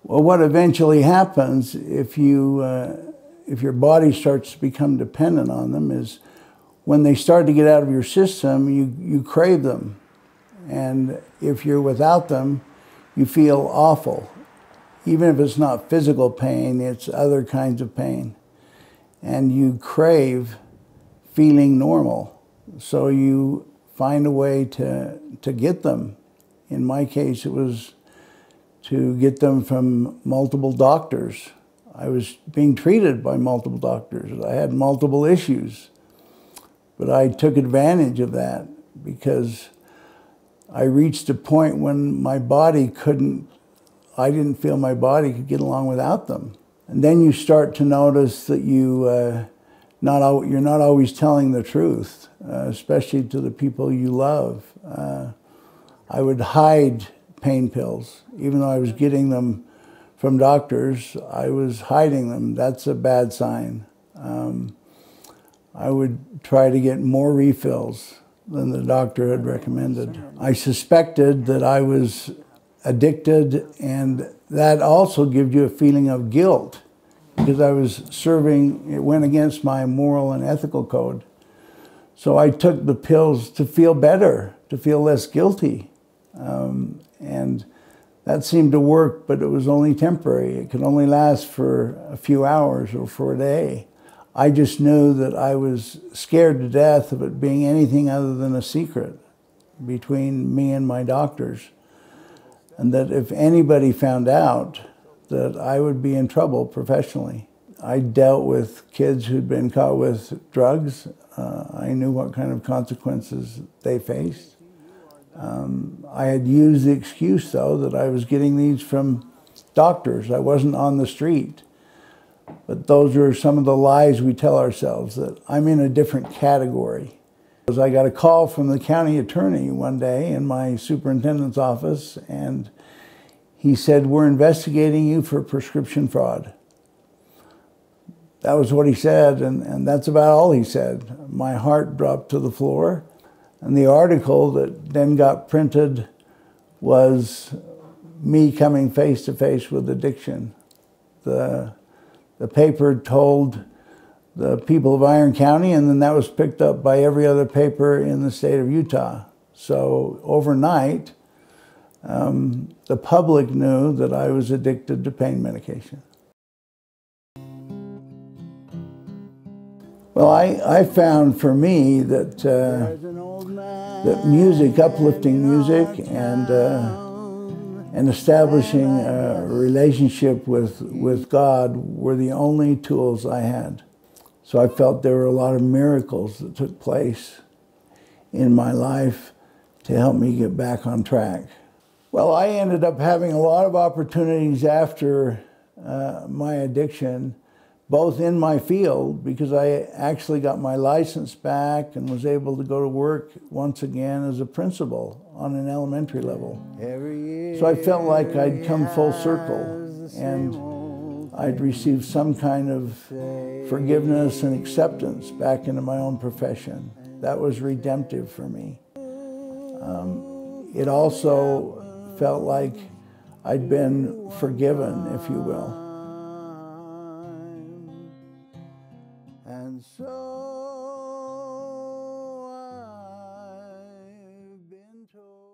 Well, what eventually happens if your body starts to become dependent on them is when they start to get out of your system, you crave them. And if you're without them, you feel awful. Even if it's not physical pain, it's other kinds of pain. And you crave feeling normal. So you find a way to get them. In my case, it was to get them from multiple doctors. I was being treated by multiple doctors. I had multiple issues. But I took advantage of that because I reached a point when my body I didn't feel my body could get along without them. And then you start to notice that you're not always telling the truth, especially to the people you love. I would hide pain pills. Even though I was getting them from doctors, I was hiding them. That's a bad sign. I would try to get more refills than the doctor had recommended. I suspected that I was addicted, and that also gives you a feeling of guilt because I was serving, it went against my moral and ethical code. So I took the pills to feel better, to feel less guilty. And that seemed to work, but it was only temporary. It could only last for a few hours or for a day. I just knew that I was scared to death of it being anything other than a secret between me and my doctors. And that if anybody found out, that I would be in trouble professionally. I dealt with kids who'd been caught with drugs. I knew what kind of consequences they faced. I had used the excuse, though, that I was getting these from doctors. I wasn't on the street. But those are some of the lies we tell ourselves, that I'm in a different category. I got a call from the county attorney one day in my superintendent's office, and he said, "We're investigating you for prescription fraud." That was what he said, and that's about all he said. My heart dropped to the floor. And the article that then got printed was me coming face to face with addiction. The paper told the people of Iron County, and then that was picked up by every other paper in the state of Utah. So overnight, the public knew that I was addicted to pain medication. Well, I found for me that music, uplifting music, and establishing a relationship with God were the only tools I had. So I felt there were a lot of miracles that took place in my life to help me get back on track. Well, I ended up having a lot of opportunities after my addiction, both in my field, because I actually got my license back and was able to go to work once again as a principal on an elementary level. So I felt like I'd come full circle and I'd received some kind of forgiveness and acceptance back into my own profession. That was redemptive for me. It also felt like I'd been forgiven, if you will. And so I've been told.